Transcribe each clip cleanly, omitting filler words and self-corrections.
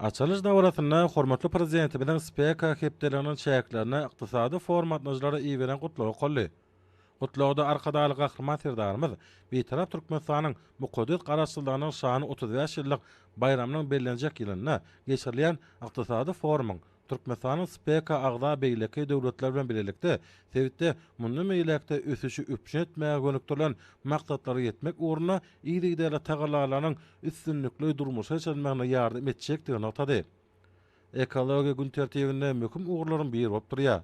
Açılış dawratyna hormatly prezidentimiň speka hepdeleriniň çäklerine ykdysady formatnajlara iýeren gutlagy golly. Gutlagda arkadaly gahrman serdarymyz beýtarap Türkmenistanyň muqaddas garaşsyzlygynyň şany 35 ýyllyk bayramynyň bellenjek ýylyna geçirilen ykdysady forumyň Türkmenistanyň speka agda beýleki döwletler bilen birlikde Sewitde mundan meýlekde ösüşi üpşün etmäge gönükdirilen maksatlary ýetmek ugruna ýygy-ýyly tagalarlaryň üstünlikli durmuşa çelmegine ýardym etjekdigini atady. Ekologiýa gün tertibinde möhüm ugrularyň biri bolup durýar.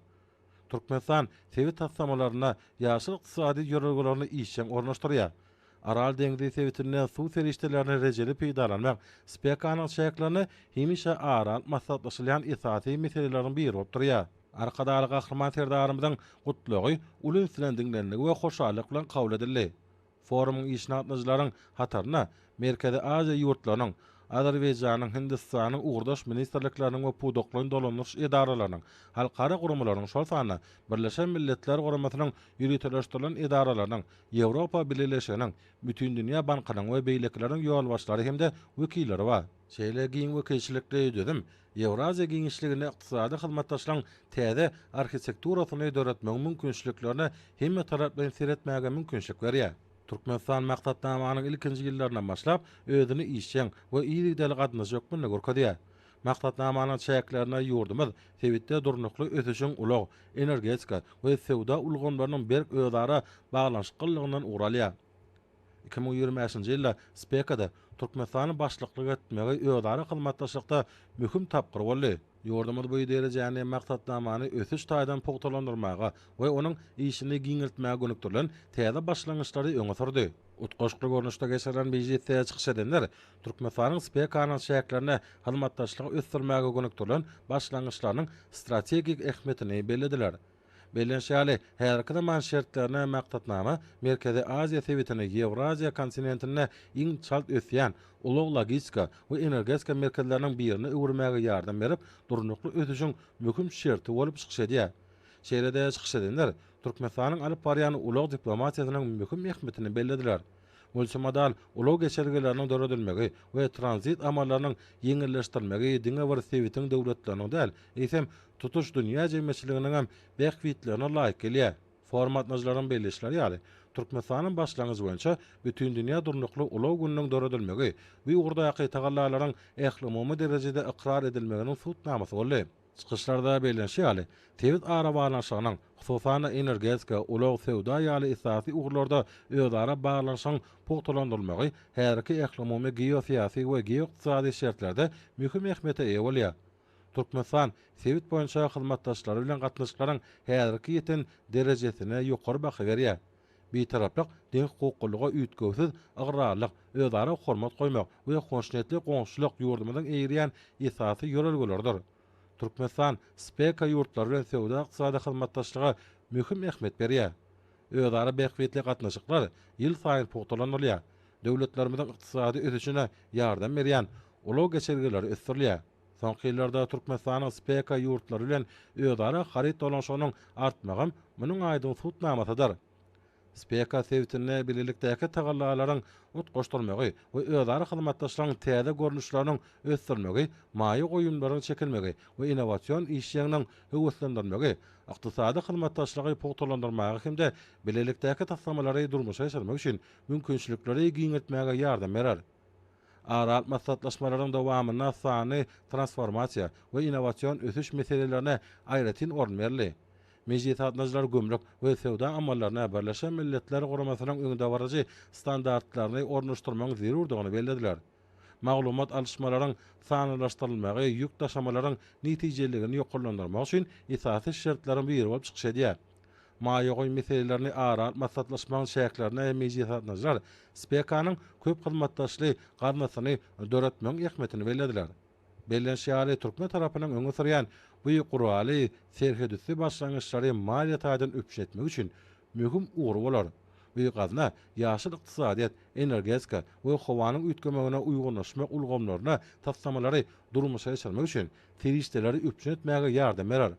Türkmenistan Sewit tassamalaryna ýaşyl ykdysady ýörelgelerini işçiň ornaşdyrýar. Aral deňzi Sewitinden suw serişdelerini rejeli peýdalanmak spekanyň şäklerini hemişe aral maksatlaşylan esasy meseleleriň biri bolup durýar. Arkadaly gahrman serdarymyzyň gutlagy uly silendiňlerine we hoşallyk bilen kabul edildi. Forumyň işnatnarylaryň hataryna Merkezi Aziýa ýurtlarynyň Azerbaýjanyň, Hindistanyň ugrdaş ministrlikleriniň we pudoklaryň dolanýan edaralarynyň, halkara gurumlarynyň şol sany Birleşen Milletler Guramasynyň ýürütüleşdirilen edaralarynyň, Ýewropa Birleşiginiň, Bütün Dünýä Bankynyň we beýlekleriň ýolbaşlary hemde wekilleri bar. Şeýle giň wekilçilikde ödedim. Ýewraziýa giňişligine ykdysady hyzmatdaşlygyň täze arhitekturasyny öwretmek mümkinçiliklerini hemme tarapdan seretmäge mümkinçilik berýär. Türkmenistan maksatnamanyň ilkinji ýyllaryndan başlap özüni işçiň we ýygy-ýyly gatnaşykmyny görkezýär. Maksatnamanyň çäklerine ýurdumyz Sewitde durnukly ösüşiň ulag, energetika we sewda ulgamlarynyň berk özara baglanşyklygynyň uralýar. 2025-nji ýylda Spekada Türkmenistanyň başlyklyk etmegi özara hyzmatdaşlykda möhüm tapgyr boldy. Ýurdumyz bu derejäni maksatnamany ösüş taýdan pogtalandyrmaga we onuň işini giňeltmäge gönükdirilen täze başlangyçlary öňe sürdi. Utgaşly görnüşde geçirilen biýjitde çykyş edenler Türkmenistanyň spekanyň şäklerine hyzmatdaşlygy ösdürmäge gönükdirilen başlangyçlarynyň strategik ähmiýetini bellediler. Bellenşäli herkide manşertlerine maksatnama Merkezi Aziýa Sewitini Ýewraziýa kontinentine iň çalt ösýän ulag logistika we energetika merkezleriniň birini öwürmäge ýardam berip, durnukly ösüşiň möhüm şerti bolup çykyş edýär. Şeýlede çykyş edenler Türkmenistanyň alyp barýan ulag diplomatiýasynyň möhüm ähmiýetini bellediler. Multimodal ulag geçergeleriniň döredilmegi we transit amallarynyň ýeňilleşdirilmegi diňe bir Sewitiň döwletleriniň däl, eýsem tutuş dünýä jemgyýetçiliginiň hem beýikliklerine laýyk gelýär. Formatnajlaryň belleşleri ýaly Türkmenistanyň başlangyjy boýunça bütün dünýä durnukly ulag gününiň döredilmegi we ugurdaky tagallalaryň ählimumy derejede ikrar edilmeginiň tutnamasy boldy. Çykyşlarda bellenşi ýaly Sewit ara baglanşygynyň hususan energetika, ulag sewda ýaly esasy ugurlarda özara baglanşygyň pogtalandyrylmagy her iki ählimumy geosiýasy we geoiqtisady şertlerde möhüm ähmiýete eýe bolýar. Türkmenistan Sewit boýunça hyzmatdaşlary bilen gatnaşyklaryň her iki ýeten derejesine ýokary baha berýär. Beýtaraplyk, deň hukuklyga üýtgewsiz agrarlyk, özara hormat goýmak we hoşnetli goňşulyk ýurdumyň eýriýän esasy ýörelgelerdir. Türkmenistan speka ýurtlary bilen sewda ykdysady hyzmatdaşlyga möhüm ähmiýet berýär. Özara beýiklikli gatnaşyklar ýyl saýyn pogtalanylýar. Döwletlerimiziň ykdysady ösüşine ýardam berýän ulag geçergeleri ösdürilýär. Soňky ýyllarda Türkmenistanyň speka ýurtlary bilen özara harit dolanşygynyň artmagy munyň aýdyň tutnamasydyr. Speka Sewitine birlikdäki tagallalaryň utgaşdyrmagy we özara hyzmatdaşlaryň täze görnüşleriniň ösdürmegi, maýy goýumlaryň çekilmegi we innovasiýon işleriniň höwüslendirmegi, ykdysady hyzmatdaşlygy pogtalandyrmagy hemde birlikdäki tassamalary durmuşa geçirmek üçin mümkinçilikleri giňeltmäge ýardam berer. Aral maksatlaşmalaryň dowamyna sany transformasiýa we innovasiýon ösüş meselelerine aýratyn orun berildi. Mejlisatnaşlar gömrük we sewda amallaryna Birleşen Milletler Guramasynyň öňünde barajy standartlaryny ornaşdyrmagyň zerurdygyny bellediler. Maglumat alışmalaryň sanylaşdyrylmagy, ýük taşamalaryň netijeligini ýokarlandyrmak üçin esasy şertlaryň biri bolup çykyş edýär. Maýy meselelerini aral maksatlaşmagyň şäklerine mejlisatnaşlar spekanyň köp hyzmatdaşly garnasyny döretmek ähmiýetini bellediler. Bellenşäli Türkmen tarapynyň öňe sürýän bu ýokurwaly serhedisi başlangyçlary maliýe taýdan öpüşetmek üçin möhüm ugur bolar. Bu gazna ýaşyl ykdysadyýat, energetika we howanyň üýtgemegine uýgunlaşmak ulgamlaryna tassamalary durmuşa geçirmek üçin serişdeleri öpüşetmäge ýardam berer.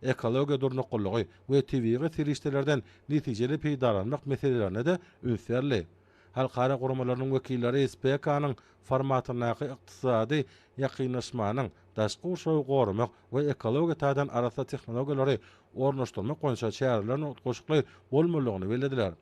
Ekologiýa durnuklygy we tebigy serişdelerden netijeli peýdalanmak meselelerine de öňsärli. halkara gurumalarynyň wekilleri SPK-nyň formatynaky ykdysady ýakynlaşmanyň daşky uşagy gorumak we ekologiýa tadan arasy tehnologiýalary ornaşdyrmak boýunça çäreleriniň goşukly bolmalygyny belediler.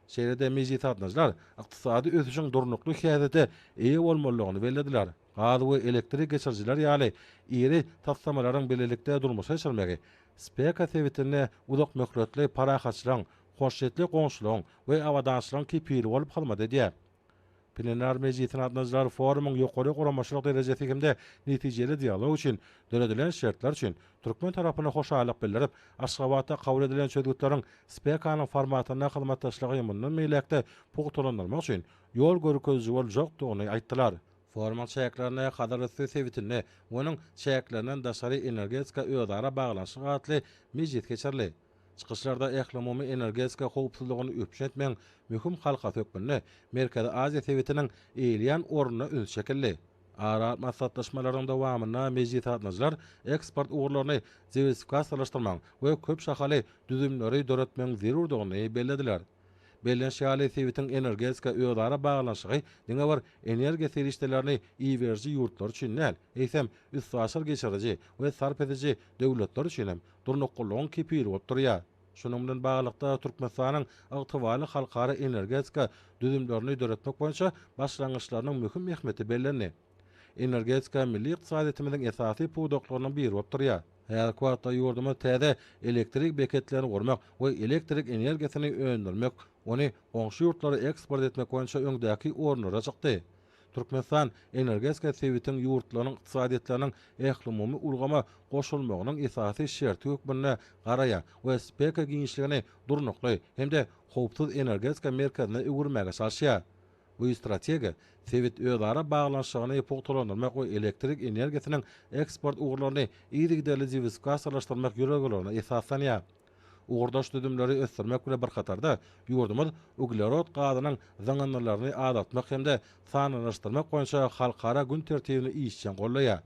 Şeýle mejlis atnaşlar ykdysady ösüşiň durnukly häzete eýe bolmalygyny belediler. Gaz we elektrik geçirjiler ýaly iri taslamalaryň belelikde durmuşa geçirmegi SPK sewitine uzak möhretli parahaçlaryň, hoşjetli goňşularyň we awadaşlaryň kipiri bolup kalmady diýär. Plenar mejlisin atnaşlar forumyň ýokary guramaçylyk derejesi hemde netijeli dialog üçin döredilen şertler üçin Türkmen tarapyna hoşallyk bildirip, Aşgabatda kabul edilen çözgütleriň SPK-nyň formatyna hyzmatdaşlygy ýymyndan meýlekde pugtlanylmak üçin ýol görkezji boljakdygyny aýtdylar. Formal çäklerine hadarysy sewitine, onuň çäklerinden daşary energetika öýdara baglanşyk atly mejlis geçirli. Çıkışlarda ähli energetika howpsuzlygyny öpşetmeň möhüm halka tökmünni Merkezi Aziýa sewitiniň eýilýän ornuny öz şekilli. Ara maslahatlaşmalaryň dowamyna mejlis atnaşlar eksport ugurlaryny diversifikasyalashdyrmaň we köp şahaly düzümleri döretmeň zerurdygyny bellediler. Bellen şäli sewitiň energetika öýdara baglanşygy diňe bir energiýa serişdelerini iýerji ýurtlar üçin näl, eýsem üst aşyr geçiriji we sarp edici döwletler üçin hem durnuklygyň kipiri bolup durýar. Şunun bilen baglykda Türkmenistanyň ygtybarly halkara energetika düzümlerini döretmek boýunça başlangyçlarynyň möhüm ähmiýeti bellendi. Energetika milli ykdysadyýetimiziň esasy puwdaklarynyň biri bolup durýar. Her kwatda ýurdumy täze elektrik beketlerini gurmak we elektrik energiýasyny öňdirmek, ony goňşy ýurtlara eksport etmek boýunça öňdäki ornlara çykdy. Türkmenistan energetika sewitiň ýurtlarynyň ykdysadyýetleriniň ähli ulgama goşulmagynyň esasy şerti hökmüne garaýa we SPK giňişligini durnukly hemde howpsuz energetika merkezine öwürmäge çalışýar. Bu strategiýa sewit öýdara baglanşygyny pugtlandyrmak we elektrik energiýasynyň eksport ugurlaryny ýygyderli diversifikasyalashdyrmak ýöreglerini esaslanýar. Ugurdaş düzümleri ösdürmek bilen bir katarda ýurdumyz uglerod gazynyň zaňanlaryny adatmak hemde sanylaşdyrmak boýunça halkara gün tertibini işçen gollaýar.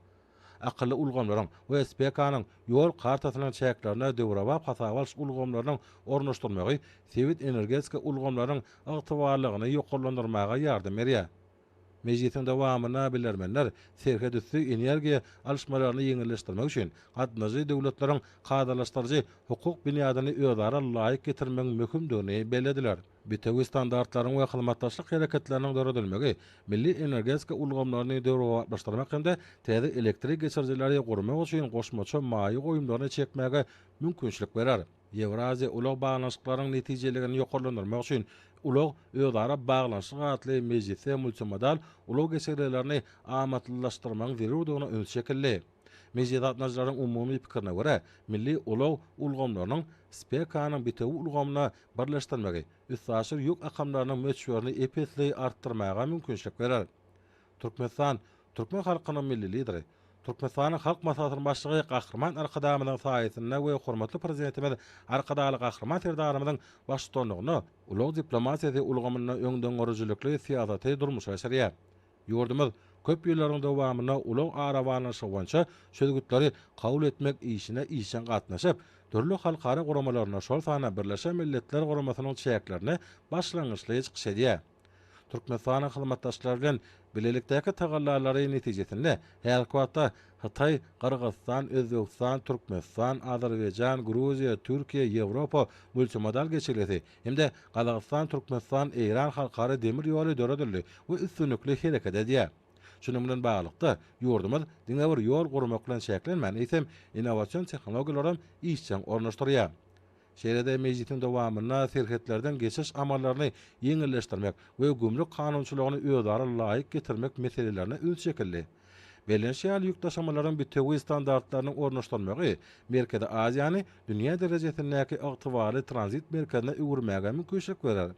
Akıllı ulgamlaryň we SPK-nyň ýol kartasynyň çäklerine döwraba hasabalaş ulgamlarynyň ornaşdyrmagy sewit energetika ulgamlarynyň ygtybarlygyny ýokarlandyrmaga ýardam berýär. Mejlisin dowamyna bilermenler serhe düşsü energiýa alışmalaryny ýeňilleşdirmek üçin gatnaşy döwletleriň kadalaşdyrjy hukuk binýadyny öýdara laýyk getirmek möhümdigini bellediler. Bütewi standartlaryň we hyzmatdaşlyk hereketläriniň döredilmegi milli energetika ulgamlaryny döwratlaşdyrmak hemde täze elektrik geçirjileri gurmak üçin goşmaça maýy goýumlaryny çekmäge mümkinçilik berer. Ewraziýa ulug baglanşyklaryň netijeligini ýokarlandyrmak üçin ulug öýdara baglanşyk atly mejlise multimodal ulug geçirjilerini amatlylaşdyrmaň zerurdygyny öz şekilli. Mejlis atnaşlaryň umumy pikirine görä, milli ulug ulgamlarynyň SPK-nyň bütewi ulgamyna birleşdirmegi üst aşyr ýük akamlarynyň möçberini epetli artdyrmaga mümkinçilik berer. Türkmen halkynyň milli lideri, Türkmenistanyň halk maslahatynyň başlygy Gahrman Arkadamynyň saýatyna we hormatly prezidentimiz Arkadaly Gahrman Serdarymyzyň başçylygyny ulug diplomatiýa ulgamyna öňden görüjülükli siýasaty durmuşa geçirýär. Ýurdumyz köp ýyllaryň dowamyna ulug arawanyşy boýunça şöhretleri kabul etmek işine işen gatnaşyp, türlü halkara guramalaryna şol sana Birleşen Milletler Guramasynyň çäklerini başlangyçly çykyş edýär. Türkmenistanyň hyzmatdaşlary bilen bilelikdäki tagallalary netijesinde her kwatda Hatay, Kırgızstan, Özbekistan, Türkmenistan, Azerbaýjan, Gruziýa, Türkiýe, Ýewropa multimodal geçirlisi hemde Kazakystan, Türkmenistan, Eýran halkara demir ýoly döredildi we üstünlikli hereket edýär. Şunun bilen baglykda ýurdumyz diňe bir ýol gurmak bilen şäklenmän eýsem innovasiýon tehnologiýalaryny işçen ornaşdyrýar. Şeýle-de mejlisin dowamyna serhetlerden geçiş amallaryny ýeňilleşdirmek we gümrük kanunçylygyny öýdara laýyk getirmek meselelerini öz şekilli. Bellen şäl ýükdaşamalaryň bütewi standartlaryny ornaşdyrmagy Merkezi Aziýany dünýä derejesindäki ygtybarly tranzit merkezine öwürmäge mümkinçilik berer.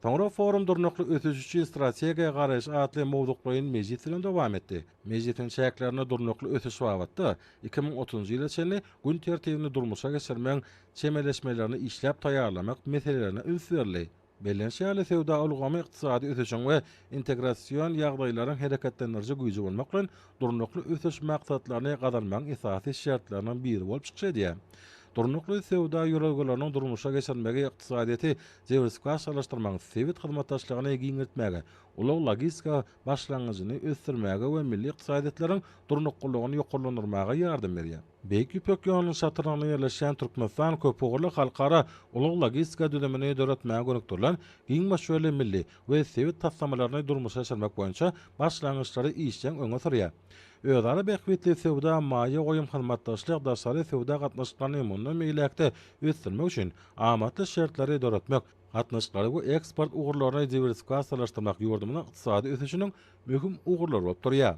Soňra forum durnukly ösüşçi strategiýa garaş atly mowduklaryň mejlis bilen dowam etdi. Mejlisin şäklerini durnukly ösüş wagtda 2030-njy ýyla çenli gün tertibini durmuşa geçirmeň çemeleşmelerini işläp taýýarlamak meselelerini öňsürli. Bellen şäli sewda ulgamy ykdysady ösüşiň we integrasiýon ýagdaýlaryň hereketlendiriji güýji bolmak bilen durnukly ösüş maksatlaryny gazanmaň esasy şertleriniň biri bolup çykýar. Durnukly sewda ýöregleriniň durmuşa geçirmegi ykdysadyety diversifikasyallaşdyrmagy, sewit hyzmatdaşlygyny giňirtmäge, ulug logistika başlangyjyny ösdürmäge we milli ykdysadyýetleriň durnuklygyny ýokarlandyrmaga ýardam berýär. Beýik Ýüpek ýolunyň şatyryny ýerleşen Türkmenistan köpügürli halkara ulug logistika düzemini döretmäge gönükdirilen giň başöle milli we sewit taslamalaryny durmuşa geçirmek boýunça başlangyçlary işden öňe sürýär. Özara bekbetli sewda maýa goýum hyzmatdaşlyk daşary sewda gatnaşyklaryny mundan meýlekde ösdürmek üçin amatly şertlere döretmek, gatnaşyklary bu eksport ugurlaryny diversifikasyallaşdyrmak ýordamynyň ykdysady ösüşiniň möhüm ugurlary bolup durýar.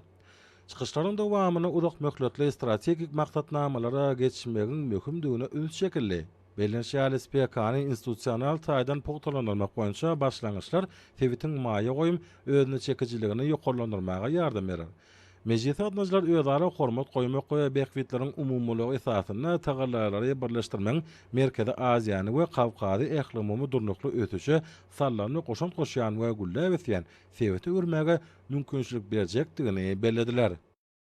Çykyşlaryň dowamyny uzak möhletli strategik maksatnamalara geçişmegiň möhümdigine üns şekilli Belenşýaly SPK-ny institusional taýdan pogtalandyrmak boýunça başlangyçlar sewitiň maýa goýum özüne çekijiligini ýokarlandyrmaga ýardam berer. Mejlis gatnaşyjylar özara hormat goýmak we bekbetleriň umumlygy esasyna tagallarary birleşdirmeň Merkezi Aziýany we Kawkazy iklimiňi durnukly ötüşe sallany goşan goşýan we gülle besýän sewiti görmäge mümkinçilik berjekdigini bellediler.